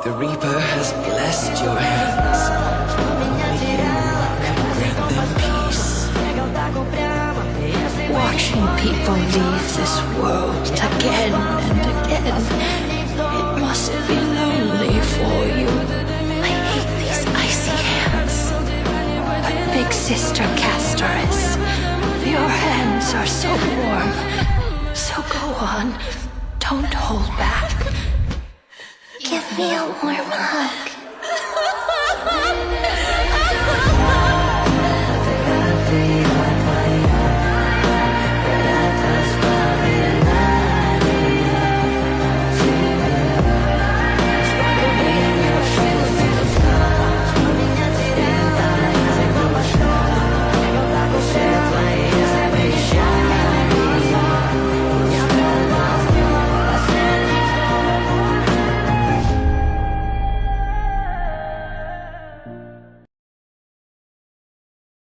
The Reaper has blessed your hands. Only you can grant them peace. Watching people leave this world again and again, it must be lonely for you. I hate these icy hands. But Big Sister Castoris, your hands are so warm. So go on, don't hold back. Give me a warm hug.